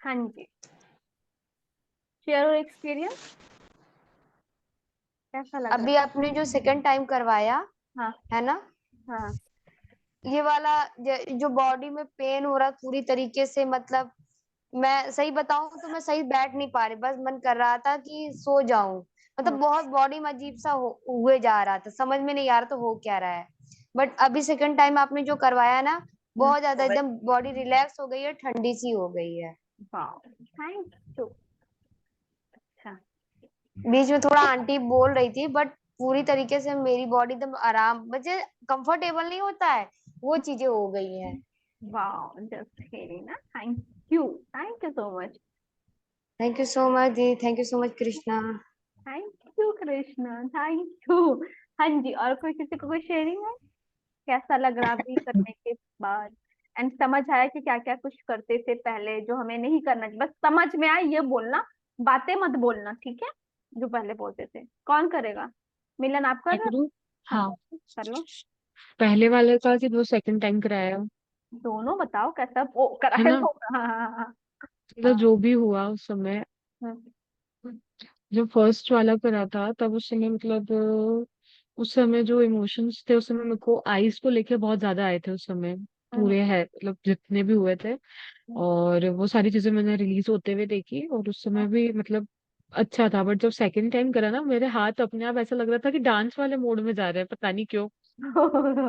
हाँ जी, share your experience, कैसा लग अभी रहा आपने जो सेकंड टाइम करवाया है? हाँ। है ना, हाँ। ये वाला जो बॉडी में पेन हो रहा है पूरी तरीके से, मतलब मैं सही बताऊं तो मैं सही बैठ नहीं पा रही, बस मन कर रहा था कि सो जाऊं। मतलब बहुत बॉडी में अजीब सा हुए जा रहा था, समझ में नहीं आ रहा था हो क्या रहा है। बट अभी सेकंड टाइम आपने जो करवाया ना, बहुत ज्यादा एकदम बॉडी रिलैक्स हो गई है, ठंडी सी हो गई है। वाह, थैंक यू। अच्छा। बीच में थोड़ा आंटी बोल रही थी, बट पूरी तरीके से मेरी बॉडी एकदम आराम, मुझे कंफर्टेबल नहीं होता है, वो चीजें हो गई हैं। वाह, जस्ट हेयरिंग ना, you thank you so much. Thank you so much the, thank you so much Krishna. Thank you Krishna, thank you. हाँ जी, और कोई किसी को कोई शेयरिंग है? कैसा लग रहा अभी करने के बाद? एंड समझ आया कि क्या क्या कुछ करते थे पहले जो हमें नहीं करना चाहिए? बस समझ में आया ये बोलना, बातें मत बोलना, ठीक है? जो पहले बोलते थे। कौन करेगा? मिलन, आप कर मैं रहे करूँ? हो? हाँ, हाँ। कर लो। पहले वाले का कि वो सेकंड टाइम कराया, दोनों बताओ कैसा वो करा है है। ना? लो, हाँ हाँ हाँ मतलब हाँ। जो भी हुआ उस समय, हाँ। जब फर्स्ट वाला करा था तब उस समय मतलब उस समय जो इमोशंस थे उस समय मेरे को आइस को लेके बहुत ज्यादा आए थे उस समय। हम्म, पूरे है मतलब जितने भी हुए थे, और वो सारी चीजें मैंने रिलीज होते हुए देखी, और उस समय भी मतलब अच्छा था। बट जब सेकंड टाइम करा ना, मेरे हाथ अपने आप ऐसा लग रहा था कि डांस वाले मोड में जा रहे हैं, पता नहीं क्यों।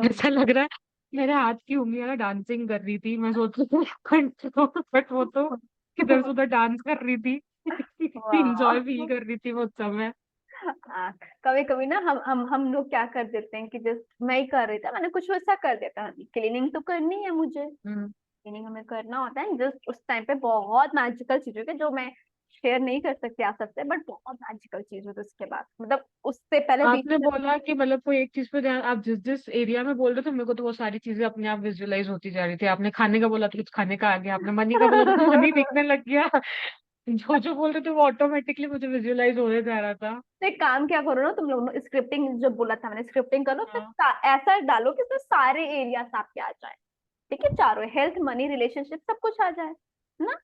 ऐसा लग रहा है मेरे हाथ की उंगलियां ना डांसिंग कर रही थी, मैं सोच रही थी बट वो तो किधर से उधर डांस कर रही थी। इंजॉय फील वाह। कर रही थी वो उस समय। हाँ, कभी कभी ना हम लोग क्या कर देते हैं कि जस्ट मैं ही कर रही था, मैंने कुछ वैसा कर देता हूँ, क्लीनिंग तो करनी है मुझे, हम्म। क्लीनिंग हमें करना होता है। जस्ट उस टाइम पे बहुत मैजिकल चीज होती है जो मैं शेयर नहीं कर सकती आप सबसे, बट बहुत मैजिकल चीज होती है उसके बाद, मतलब उससे पहले बीच आपने में। बोला कि मतलब कोई एक चीज पे ध्यान, आप जिस जिस एरिया में बोल रहे थे मेरे को तो वो सारी चीजें अपने आप विजुअलाइज होती जा रही थी। आपने खाने का बोला तो कुछ खाने का आ गया, आपने मनी का बोला तो मनी दिखने लग गया। जो जो बोल रहे थे वो ऑटोमेटिकली मुझे विजुअलाइज होने जा रहा था। तो एक काम क्या करो ना, तुम लोग स्क्रिप्टिंग जो बोला था मैंने, स्क्रिप्टिंग कर लो फिर हाँ। ऐसा डालो कि उसमें सारे एरियाज आपके आ जाए, ठीक है? चारों, हेल्थ, मनी, रिलेशनशिप, सब कुछ आ जाए ना।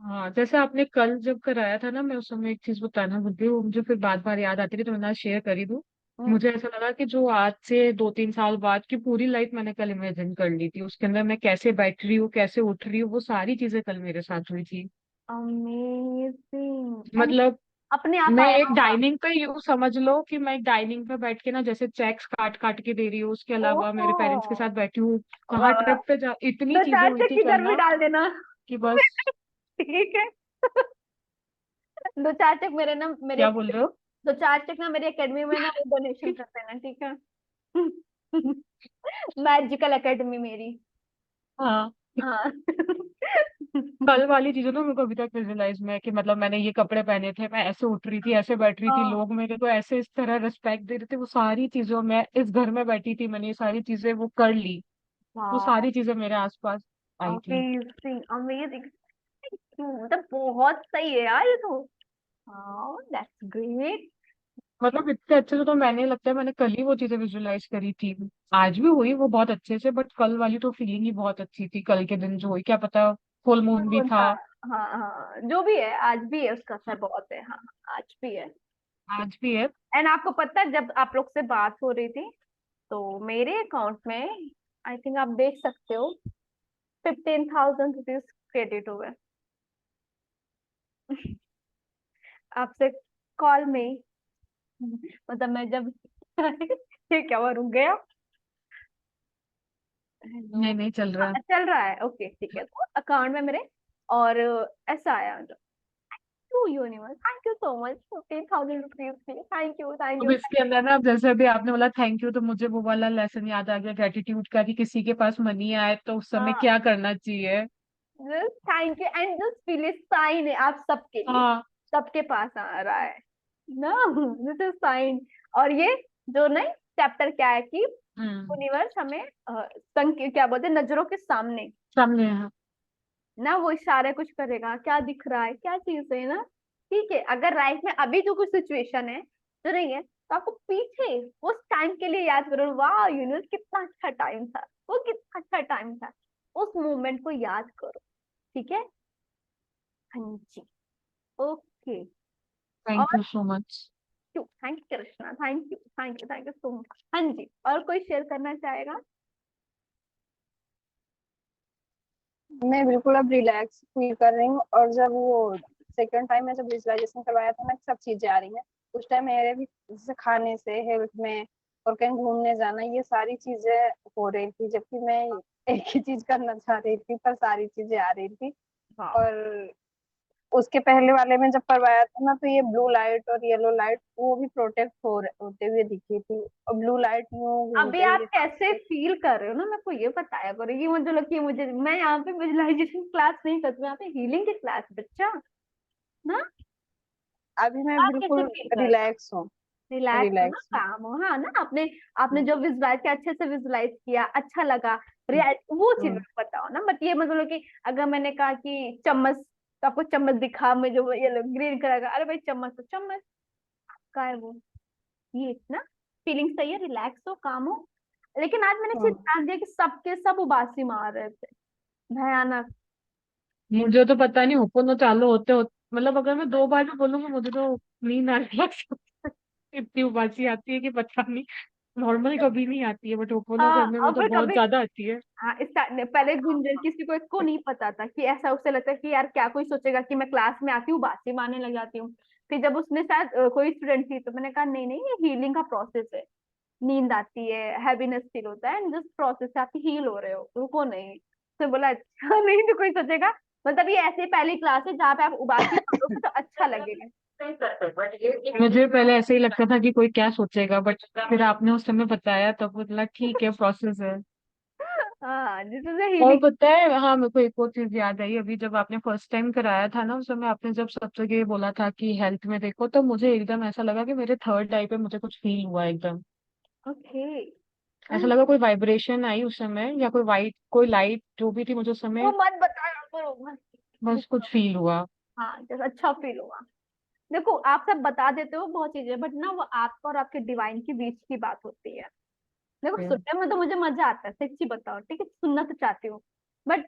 हाँ, जैसे आपने कल जब कराया था ना, मैं उस समय एक चीज बताना भूल गई, वो मुझे फिर बार बार याद आती थी तो मैंने आज शेयर करी दूं। हम्म। मुझे ऐसा लगा कि जो आज से 2-3 साल बाद की पूरी लाइफ मैंने कल इमेजिन कर ली थी, उसके अंदर मैं कैसे बैठ रही हूँ, कैसे उठ रही हूँ, वो सारी चीजें कल मेरे साथ हुई थी। अमेजिंग। एंड मतलब अपने आप मैं आया एक होगा। डाइनिंग पे, यूं समझ लो कि मैं एक डाइनिंग पे बैठ के ना जैसे चेक्स काट काट के दे रही हूँ, उसके अलावा मेरे पेरेंट्स के ओहो। साथ बैठी हूँ, कहाँ ट्रिप पे जा, इतनी दो चीजें चार हुई चक्की थी कल इधर भी ना डाल देना। कि बस। ठीक है। दो चार चक मेरे ना, मेरे क्या बोल रहे हो? दो चार चक ना मेरी एकेडमी में ना वो डोनेशन कर देना, ठीक है? मैजिकल एकेडमी मेरी। हाँ। हाँ। कल वाली चीजें ना मेरे को अभी तक विजुलाइज में है कि मतलब मैंने ये कपड़े पहने थे, मैं ऐसे उठ रही थी, ऐसे बैठ रही थी, लोग मेरे को ऐसे इस तरह रिस्पेक्ट दे रहे थे, वो सारी चीजों मैं इस घर में बैठी थी, मैंने ये सारी चीजें वो कर ली। वो वाह, सारी चीजें मेरे आसपास आई थी। Amazing amazing. मतलब बहुत सही है यार ये तो। हाँ, दैट्स ग्रेट। मतलब इतने अच्छे से तो मैंने लगता है मैंने कल ही वो चीजें विजुलाइज करी थी। आज भी हुई वो बहुत अच्छे से, बट कल वाली तो फीलिंग ही बहुत अच्छी थी, कल के दिन जो हुई, क्या पता फुल मून भी था। था। हाँ हाँ, जो भी है, आज भी है, उसका असर बहुत है, हाँ। आज भी है। आज भी है। एंड आपको पता है, जब आप लोग से बात हो रही थी तो मेरे अकाउंट में, आई थिंक आप देख सकते हो, 15,000 रुपीज क्रेडिट हुए आपसे कॉल में। मतलब मैं जब ये क्या हुआ, रुक गया? हेलो। नहीं नहीं, चल रहा है। चल रहा है, ओके ठीक है। तो अकाउंट में मेरे, और ऐसा आया, to universe, thank you so much, 15,000 rupees की, थैंक यू थैंक अब यू। इसके अंदर ना, अब जैसे अभी आपने बोला थैंक यू, तो मुझे वो वाला लेसन याद आ गया ग्रेटिट्यूड का, कि किसी के पास मनी आए तो उस समय हाँ, क्या करना चाहिए। Just thank you and just feel sign है आप सबके लिए, हाँ। सबके पास आ रहा है ना। This is sine. और ये जो नई चैप्टर क्या है कि हम्म। यूनिवर्स हमें क्या बोलते हैं, नजरों के सामने सामने है। ना वो इशारे कुछ करेगा, क्या दिख रहा है, क्या चीज है ना। ठीक है, अगर लाइफ में अभी जो कुछ सिचुएशन है जो नहीं है, तो आपको पीछे उस टाइम के लिए याद करो, वाह यूनिवर्स कितना अच्छा टाइम था, वो कितना अच्छा टाइम था, उस मोमेंट को याद करो, ठीक है? हाँ जी। ओके। थैंक और you so much. Thank you Krishna, thank you, thank you, thank you so much. हाँ जी, और कोई शेयर करना चाहेगा? मैं बिल्कुल अब रिलैक्स फील कर रही हूँ, और जब वो सेकंड टाइम में जब विजुअलाइजेशन करवाया था ना, सब चीजें आ रही हैं। उस टाइम मेरे भी जैसे खाने से, हेल्थ में, और कहीं घूमने जाना, ये सारी चीजें हो रही थी, जबकि मैं एक ही चीज करना चाह रही थी, पर सारी चीजें आ रही थी। वाह। और उसके पहले वाले में जब करवाया था ना, तो ये ब्लू लाइट और येलो लाइट वो भी प्रोटेक्ट होते हुए दिखी थी, और ब्लू लाइट यूं अभी घूमते आप हुए कैसे थी। फील कर रहे हो ना, मेरे को ये बताया करो। ये मुझे लग कि मुझे, मैं यहाँ पे विजुअलाइजेशन क्लास नहीं करती हूँ, यहाँ पे हीलिंग की क्लास बच्चा ना। अभी मैं आप कैसे बिल्कुल फील कर रहे हो? रिलैक्स हूँ। रिलैक्स हो ना, रिलैक्स हूँ। काम हो, हाँ ना। आपने आपने जो विजुलाइज किया, अच्छे से विजुलाइज किया, अच्छा लगा। वो चीज हम्म। मेरे को बताओ ना। बट ये मतलब कि अगर मैंने कहा कि चम्मच, तो आपको चम्मच दिखा, मुझे वो ये ग्रीन कलर का, अरे भाई चम्मच तो चम्मच का है वो। ये ना फीलिंग सही है, रिलैक्स हो, काम हो। लेकिन आज मैंने चीज हम्म। ध्यान दिया कि सबके सब उबासी मार रहे थे, भयानक। मुझे तो पता नहीं, ओपन चालू होते होते, मतलब अगर मैं 2 बार भी बोलूंगी मुझे तो नींद आने लग जाती है। इतनी उबासी आती है कि पता नहीं। नॉर्मल कभी नहीं आती है, बट ओपन हाँ, करने में अब तो बहुत कभी, ज्यादा आती है। हाँ पहले गुंजन किसी को इसको नहीं पता था कि ऐसा, उसे लगता है कि यार क्या कोई सोचेगा कि मैं क्लास में आती हूँ बातें मारने लग जाती हूँ। फिर जब उसने शायद कोई स्टूडेंट थी, तो मैंने कहा नहीं नहीं, ये हीलिंग का प्रोसेस है। नींद आती है, हैवीनेस फील होता है, एंड जस्ट प्रोसेस है, आप हील हो रहे हो, रुको नहीं। तो बोला अच्छा नहीं तो कोई सोचेगा, मतलब ये ऐसे पहली क्लास है जहाँ पे आप उबासी मारोगे तो अच्छा लगेगा। मुझे पहले ऐसे ही लगता था कि कोई क्या सोचेगा, बट फिर आपने उस समय बताया तब बोला ठीक है, प्रोसेस है। हाँ, दिस इज और हीलिंग। पता है, हाँ मेरे को एक और चीज याद आई अभी, जब आपने फर्स्ट टाइम कराया था ना, उस समय आपने जब सब जगह बोला था कि हेल्थ में देखो, तो मुझे एकदम ऐसा लगा कि मेरे थर्ड आई पे मुझे कुछ फील हुआ एकदम। ओके। ऐसा लगा कोई वाइब्रेशन आई उस समय, या कोई वाइट कोई लाइट जो भी थी, मुझे उस वो समय मत बताया करो, मत। बस कुछ फील हुआ। हाँ, जैसे अच्छा फील हुआ। देखो, आप सब बता देते हो बहुत चीजें, बट ना वो आपका और आपके डिवाइन के बीच की बात होती है। देखो, सुनने में तो मुझे मजा आता है, सच्ची बताओ, ठीक है, सुनना तो चाहती हूँ। बट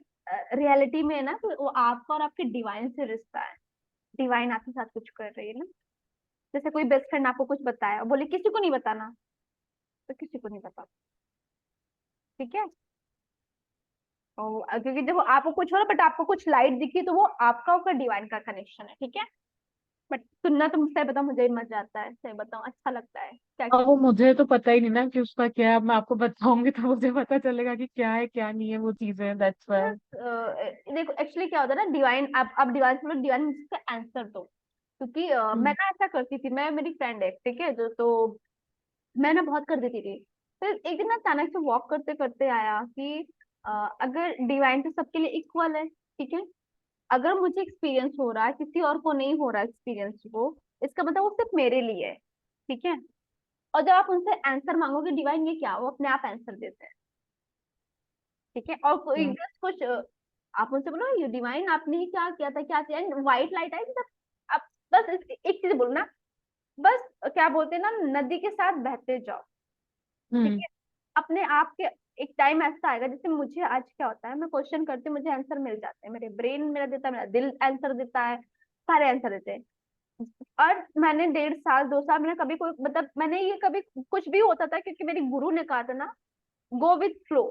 रियलिटी में है ना, तो वो आपका और आपके डिवाइन से रिश्ता है। डिवाइन आपके साथ कुछ कर रही है ना। जैसे कोई बेस्ट फ्रेंड आपको कुछ बताया, बोले किसी को नहीं बताना, तो किसी को नहीं बता, ठीक है। क्योंकि जब आपको कुछ हो रहा, बट आपको कुछ लाइट दिखी, तो वो आपका और डिवाइन का कनेक्शन है, ठीक है। बट सुनना तो मुझसे बताओ, मुझे भी मजा आता है, सही बताओ, अच्छा लगता है क्या अब क्या। वो मुझे तो पता ही नहीं ना कि उसका क्या है, अब मैं आपको बताऊंगी तो मुझे पता चलेगा कि क्या है क्या नहीं है वो चीजें, दैट्स व्हाई। देखो, एक्चुअली क्या होता है ना, डिवाइन, आप डिवाइन से डिवाइन मुझसे आंसर दो। क्योंकि मैं ना ऐसा करती थी, मैं, मेरी फ्रेंड है, ठीक है, जो तो मैं ना बहुत कर देती थी। फिर एक दिन ना अचानक से वॉक करते करते आया कि अ, अगर डिवाइन तो सबके लिए इक्वल है, ठीक है। अगर मुझे एक्सपीरियंस हो रहा है, किसी और को नहीं हो रहा एक्सपीरियंस वो, इसका मतलब वो सिर्फ मेरे लिए है, ठीक है। और जब आप उनसे आंसर मांगोगे, डिवाइन ये क्या, वो अपने आप आंसर देते हैं, ठीक है। और कोई just कुछ आप उनसे बोलो, ये डिवाइन आपने क्या किया था, क्या किया, व्हाइट लाइट आई मतलब, आप बस एक चीज बोलो ना, बस क्या बोलते हैं ना, नदी के साथ बहते जाओ, ठीक हम्म। है। अपने आप के एक टाइम ऐसा आएगा, जैसे मुझे आज क्या होता है, मैं क्वेश्चन करती हूँ, मुझे आंसर मिल जाते हैं, मेरे ब्रेन मेरा देता है, मेरा दिल आंसर देता है, सारे आंसर देते हैं। और मैंने 1.5 साल 2 साल, मैंने कभी कोई, मतलब मैंने ये कभी कुछ भी होता था, क्योंकि मेरी गुरु ने कहा था ना, गो विथ फ्लो,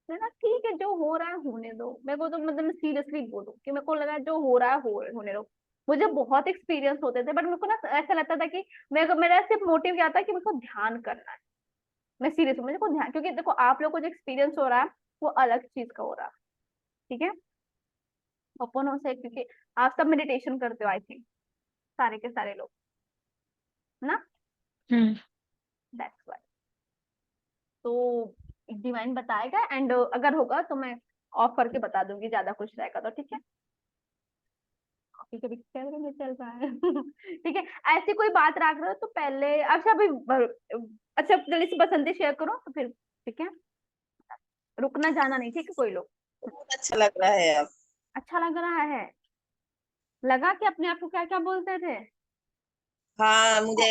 है ना, ठीक है, जो हो रहा है होने दो। मेरे को तो मतलब मैं सीरियसली बोलूं कि मेरे को लगा है जो हो रहा है होने दो। मुझे बहुत एक्सपीरियंस होते थे, बट मेरे को ना ऐसा लगता था कि मेरे को, मेरा सिर्फ मोटिव क्या था कि मेरे को ध्यान करना है। मैं सीरियस हूँ, मुझे को ध्यान, क्योंकि देखो आप लोग को जो एक्सपीरियंस हो रहा है, वो अलग चीज का हो रहा है, ठीक है। ओपन से, क्योंकि आप सब मेडिटेशन करते हो, आई थिंक सारे के सारे लोग, है ना। हम्म। That's why. तो डिवाइन बताएगा, एंड अगर होगा तो मैं ऑफ करके बता दूंगी, ज्यादा कुछ रहेगा तो, ठीक है। कभी कैमरे में चल रहा है ठीक है। ऐसी कोई बात रख रहे हो तो पहले, अच्छा अभी अच्छा जल्दी से बसंती शेयर करो तो फिर, ठीक है। रुकना जाना नहीं, ठीक है, कोई लोग। बहुत अच्छा लग रहा है अब। अच्छा लग रहा है, लगा कि अपने आप को क्या क्या बोलते थे। हाँ, मुझे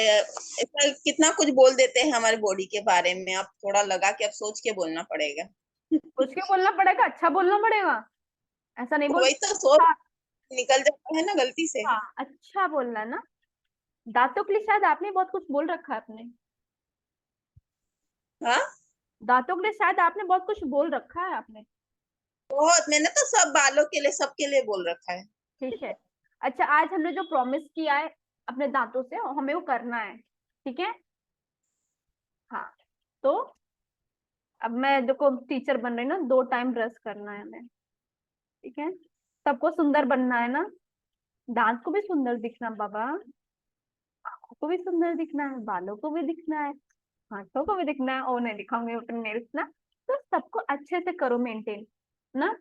ऐसा कितना कुछ बोल देते हैं हमारे बॉडी के बारे में, अब थोड़ा लगा कि अब सोच के बोलना पड़ेगा। सोच के बोलना पड़ेगा, अच्छा बोलना पड़ेगा, ऐसा नहीं बोल। वही तो सोच, हाँ, निकल जाता है ना गलती से। हाँ, अच्छा बोलना ना। दांतों के लिए शायद आपने बहुत कुछ बोल रखा है अपने। हाँ, दांतों के लिए शायद आपने बहुत कुछ बोल रखा है आपने। बहुत, मैंने तो सब बालों के लिए, सबके लिए बोल रखा है। ठीक है। अच्छा, आज हमने जो प्रॉमिस किया है अपने दांतों से, हमें वो करना है, ठीक है। हाँ, तो अब मैं देखो टीचर बन रही ना, 2 टाइम ब्रश करना है हमें, ठीक है। सबको सुंदर बनना है ना, दांत को भी सुंदर दिखना बाबा, आंखों को भी सुंदर दिखना है, बालों को भी दिखना है, हाथों को भी दिखना है। और नहीं दिखाऊंगी अपने नेल्स ना। तो सबको अच्छे से करो मेंटेन ना।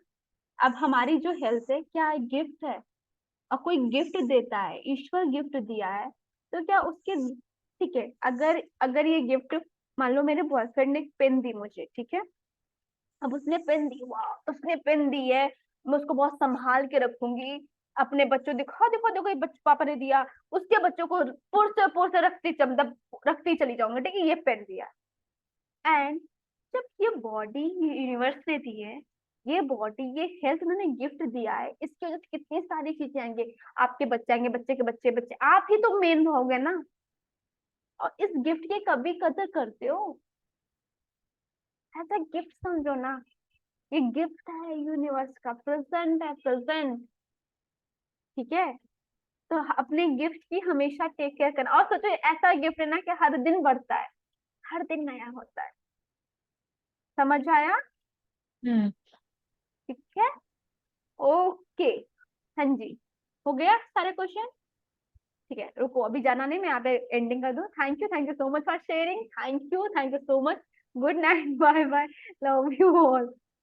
अब हमारी जो हेल्थ है क्या है, गिफ्ट है। और कोई गिफ्ट देता है, ईश्वर गिफ्ट दिया है, तो क्या उसके, ठीक है, अगर अगर ये गिफ्ट, मान लो मेरे बॉयफ्रेंड ने एक पेन दी मुझे, ठीक है। अब उसने पेन दी, वाह उसने पेन दी है, मैं उसको बहुत संभाल के रखूंगी। अपने बच्चों, दिखा देखो देखो ये बच्चे पापा ने दिया, उसके बच्चों को पुरसे पुरसे रखती चली जाऊंगी, ठीक है, ये पेन दिया। एंड जब ये बॉडी यूनिवर्स ने दी है, ये बॉडी, ये हेल्थ उन्होंने गिफ्ट दिया है, इसकी वजह से कितनी सारी चीजें आएंगे। आपके बच्चे आएंगे, बच्चे के बच्चे, बच्चे, आप ही तो मेन रहोगे ना। और इस गिफ्ट की कभी कदर करते हो? ऐसा गिफ्ट समझो ना, ये गिफ्ट है यूनिवर्स का, प्रेजेंट है, प्रेजेंट, ठीक है। तो अपने गिफ्ट की हमेशा टेक केयर करना। और सोचो ऐसा गिफ्ट है ना कि हर दिन बढ़ता है, हर दिन नया होता है। समझ आया? हम्म। ठीक है, ओके। हाँ जी, हो गया सारे क्वेश्चन। ठीक है, रुको अभी जाना नहीं, मैं यहाँ पे एंडिंग कर दूँ। Thank you so much for sharing, thank you so much. Good night, bye bye, love you all.